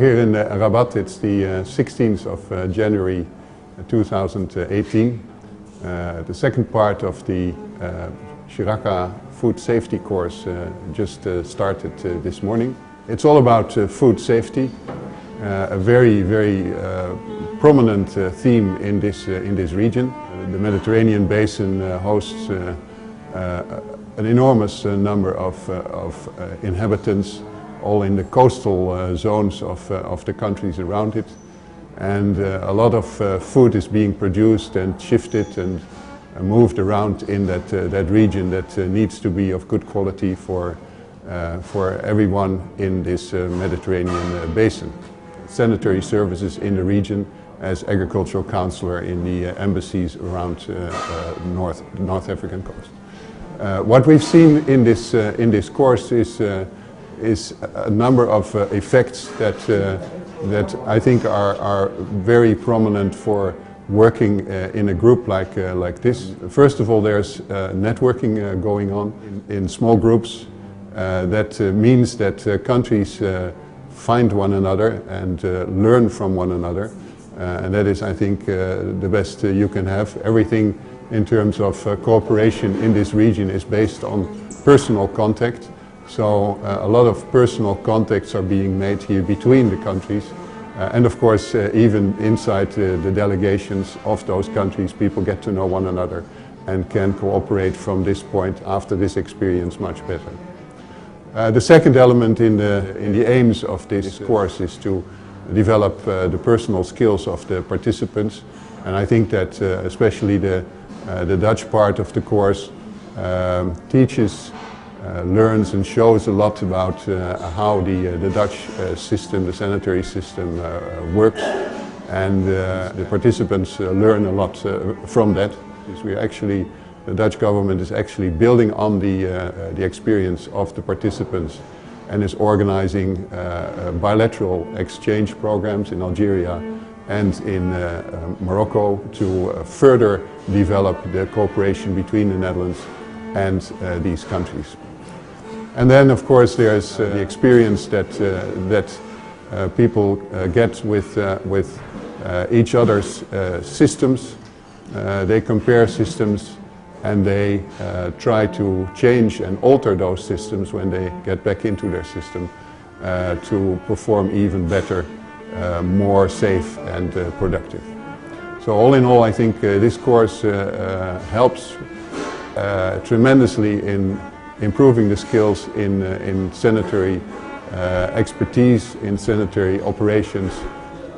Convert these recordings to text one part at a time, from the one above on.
here in Rabat. It's the 16th of January 2018. The second part of the Shiraka food safety course just started this morning. It's all about food safety, a very prominent theme in this region. The Mediterranean basin hosts an enormous number of inhabitants, all in the coastal zones of the countries around it. And a lot of food is being produced and shifted and moved around in that region that needs to be of good quality for everyone in this Mediterranean basin. Sanitary services in the region as agricultural counselor in the embassies around North African coast. What we've seen in this course is a number of effects that I think are very prominent for working in a group like this. First of all, there's networking going on in small groups. That means that countries find one another and learn from one another. And that is, I think, the best you can have. Everything in terms of cooperation in this region is based on personal contact. So a lot of personal contacts are being made here between the countries. And of course, even inside the delegations of those countries, people get to know one another and can cooperate from this point after this experience much better. The second element in the aims of this course is to develop the personal skills of the participants. And I think that especially the Dutch part of the course teaches, learns and shows a lot about how the Dutch system, the sanitary system works. And the participants learn a lot from that. The Dutch government is actually building on the experience of the participants and is organizing bilateral exchange programs in Algeria and in Morocco to further develop the cooperation between the Netherlands and these countries. And then, of course, there's the experience that people get with each other's systems. They compare systems and they try to change and alter those systems when they get back into their system to perform even better, more safe and productive. So all in all, I think this course helps tremendously in improving the skills in sanitary expertise, in sanitary operations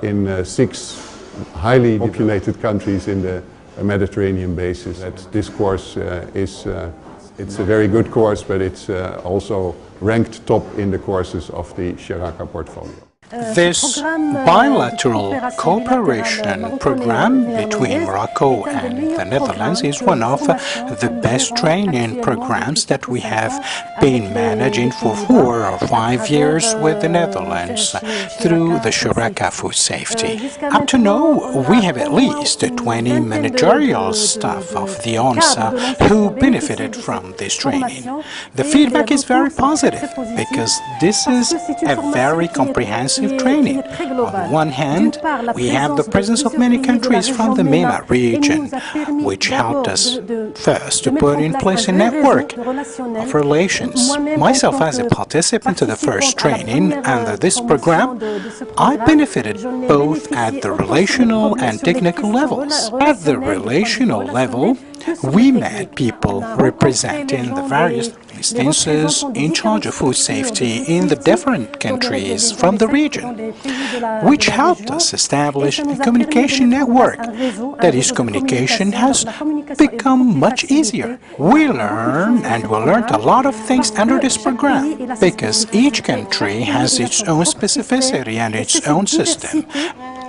in 6 highly populated countries in the Mediterranean basin. This course it's a very good course, but it's also ranked top in the courses of the Shiraka portfolio. This bilateral cooperation program between Morocco and the Netherlands is one of the best training programs that we have been managing for 4 or 5 years with the Netherlands through the Shiraka food safety. Up to now, we have at least 20 managerial staff of the ONSA who benefited from this training. The feedback is very positive because this is a very comprehensive training. On the one hand, we have the presence of many countries from the MENA region, which helped us first to put in place a network of relations. Myself, as a participant to the first training under this program, I benefited both at the relational and technical levels. At the relational level, we met people representing the various instances in charge of food safety in the different countries from the region, which helped us establish a communication network. That is, communication has become much easier. We learned a lot of things under this program, because each country has its own specificity and its own system.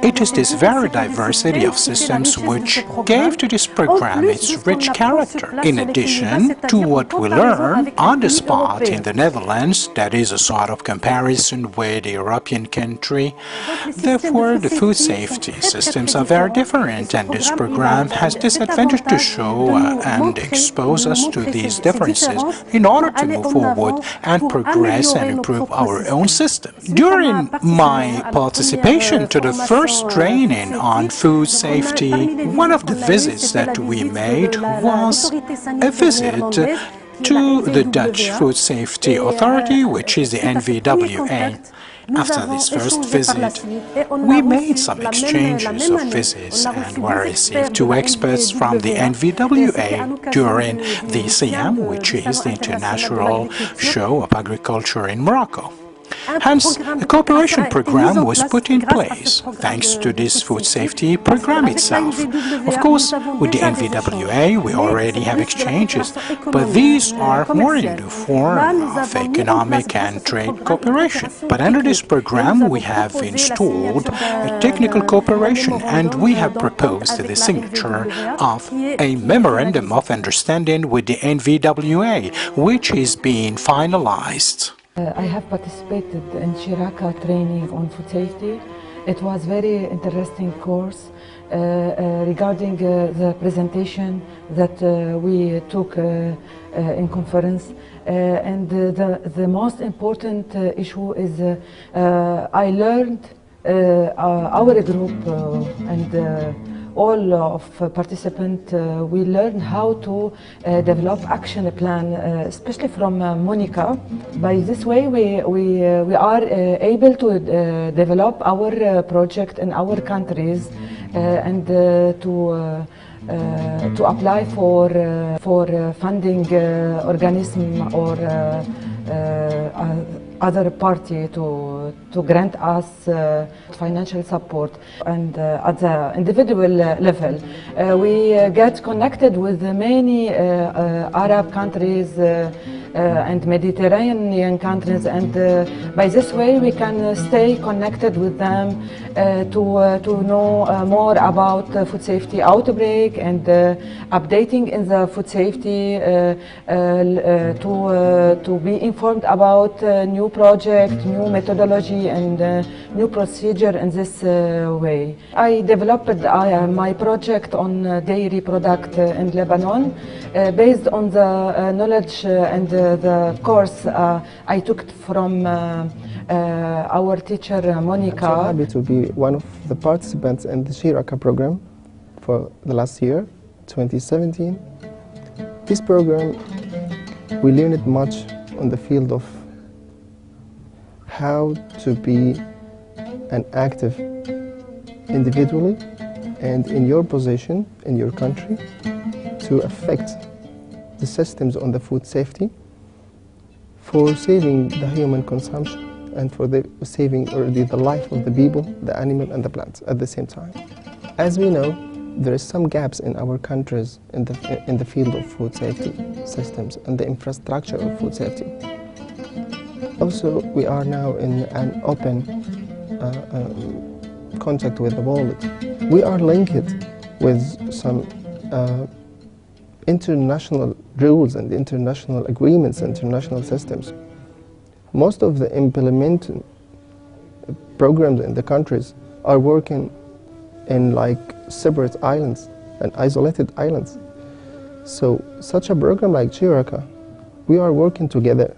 It is this very diversity of systems which gave to this program its rich character. In addition to what we learned, on the spot in the Netherlands, that is a sort of comparison with a European country. Therefore, the food safety systems are very different, and this program has this advantage to show and expose us to these differences in order to move forward and progress and improve our own system. During my participation to the first training on food safety, one of the visits that we made was a visit to the Dutch Food Safety Authority, which is the NVWA. After this first visit, we made some exchanges of visits and were received two experts from the NVWA during the CM, which is the International Show of Agriculture in Morocco. Hence, a cooperation program was put in place, thanks to this food safety program itself. Of course, with the NVWA, we already have exchanges, but these are more in the form of economic and trade cooperation. But under this program, we have installed a technical cooperation, and we have proposed the signature of a Memorandum of Understanding with the NVWA, which is being finalized. I have participated in Shiraka training on food safety. It was very interesting course regarding the presentation that we took in conference. And the most important issue is I learned our group and all of participants, we learned how to develop action plan, especially from Monica. By this way, we are able to develop our project in our countries and to apply for funding organism or other party to grant us financial support. And at the individual level, we get connected with many Arab countries and Mediterranean countries, and by this way we can stay connected with them to know more about food safety outbreak and updating in the food safety to be informed about new project, new methodology and new procedure in this way. I developed my project on dairy product in Lebanon based on the knowledge and the course I took from our teacher Monica. I'm so happy to be one of the participants in the Shiraka program for the last year, 2017. This program, we learned much on the field of how to be an active individually and in your position, in your country, to affect the systems on the food safety for saving the human consumption and for saving already the life of the people, the animal and the plants at the same time. As we know, there is some gaps in our countries in the field of food safety systems and the infrastructure of food safety. Also, we are now in an open contact with the world. We are linked with some international rules and international agreements, international systems. Most of the implementing programs in the countries are working in like separate islands and isolated islands. So such a program like Shiraka, we are working together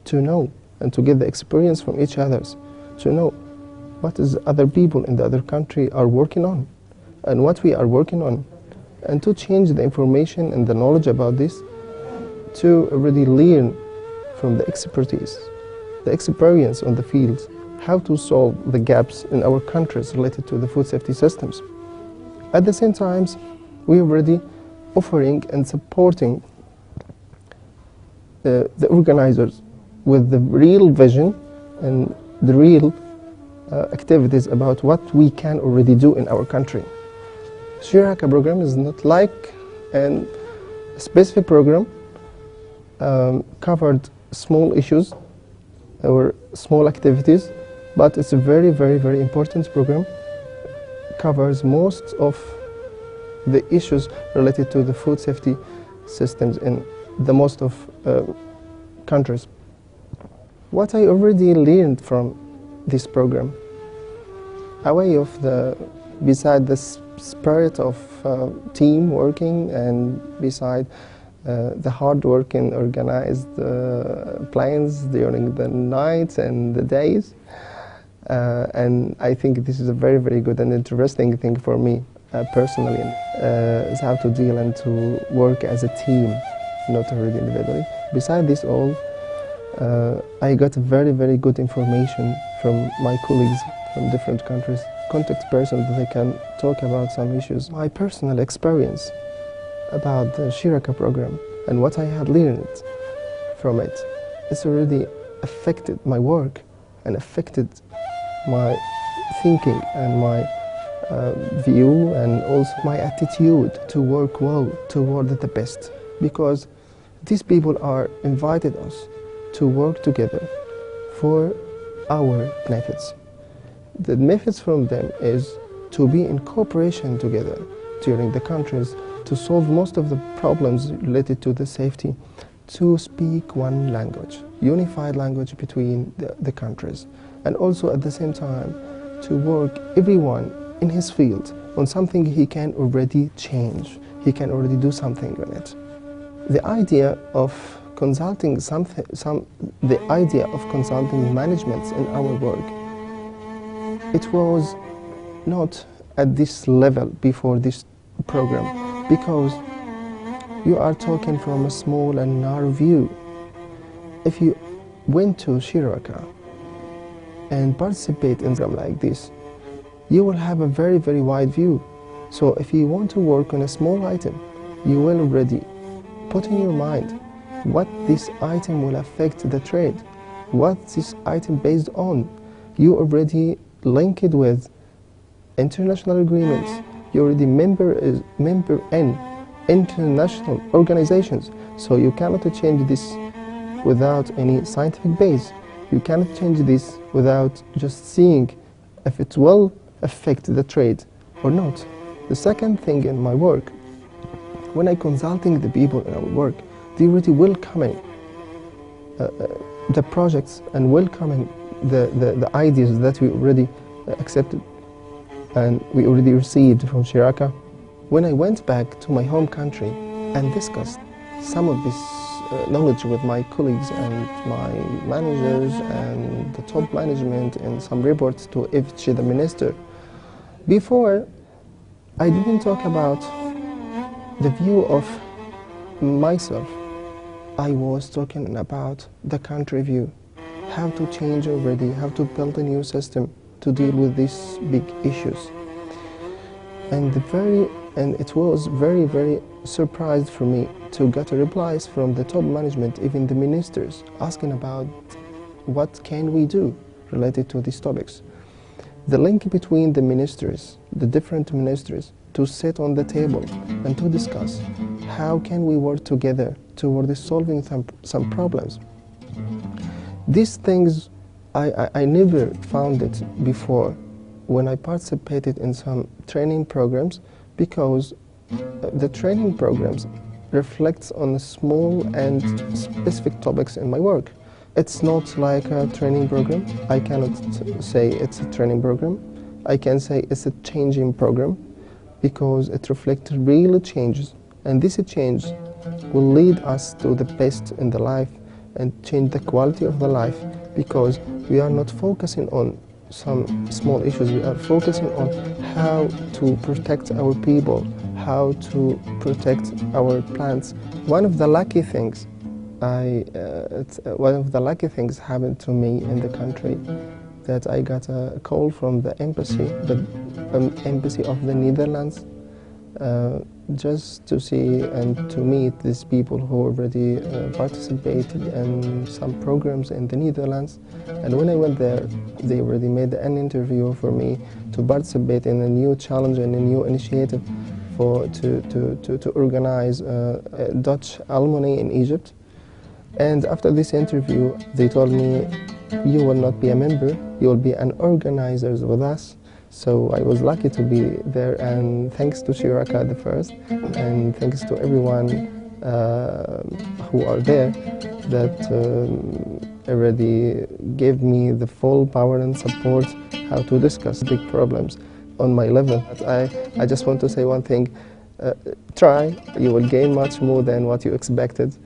to know and to get the experience from each other, to know what is other people in the other country are working on and what we are working on, and to change the information and the knowledge about this, to really learn from the expertise, the experience on the field, how to solve the gaps in our countries related to the food safety systems. At the same time, we are already offering and supporting the organizers with the real vision and the real activities about what we can already do in our country. Shiraka program is not like a specific program covered small issues or small activities, but it's a very, very, very important program. Covers most of the issues related to the food safety systems in the most of countries. What I already learned from this program, away of beside the spirit of team working and beside the hard work and organized plans during the nights and the days, and I think this is a very, very good and interesting thing for me personally, is how to deal and to work as a team, not already individually. Beside this all, I got very, very good information from my colleagues from different countries, contact persons that I can talk about some issues. My personal experience about the Shiraka program and what I had learned from it, it's already affected my work and affected my thinking and my view and also my attitude to work well toward the best, because these people are invited us to work together for our benefits. The benefits from them is to be in cooperation together during the countries to solve most of the problems related to the safety, to speak one language, unified language between the countries, and also at the same time to work everyone in his field on something he can already change, he can already do something on it. The idea of consulting the idea of consulting managements in our work, it was not at this level before this program, because you are talking from a small and narrow view. If you went to Shiraka and participate in a program like this, you will have a very, very wide view. So if you want to work on a small item, you will already put in your mind what this item will affect the trade, what this item based on. You already link it with international agreements. You already member in international organizations. So you cannot change this without any scientific base. You cannot change this without just seeing if it will affect the trade or not. The second thing in my work, when I consulting the people in our work, they already welcoming the projects and welcoming the ideas that we already accepted and we already received from Shiraka. When I went back to my home country and discussed some of this knowledge with my colleagues and my managers and the top management and some reports to each the minister, before I didn't talk about the view of myself. I was talking about the country view, how to change already, how to build a new system to deal with these big issues. And it was very, very surprised for me to get replies from the top management, even the ministers, asking about what can we do related to these topics. The link between the ministers, the different ministers, to sit on the table and to discuss how can we work together toward solving some problems. These things I never found it before when I participated in some training programs, because the training programs reflects on small and specific topics in my work. It's not like a training program. I cannot say it's a training program. I can say it's a changing program, because it reflects real changes, and this change will lead us to the best in the life and change the quality of the life, because we are not focusing on some small issues. We are focusing on how to protect our people, how to protect our plants. One of the lucky things happened to me in the country, that I got a call from the embassy, the embassy of the Netherlands, just to see and to meet these people who already participated in some programs in the Netherlands. And when I went there, they already made an interview for me to participate in a new challenge and a new initiative to organize a Dutch alumni in Egypt. And after this interview, they told me, you will not be a member, you will be an organizer with us. So I was lucky to be there, and thanks to Shiraka the first, and thanks to everyone who are there that already gave me the full power and support how to discuss big problems on my level. I just want to say one thing, try, you will gain much more than what you expected.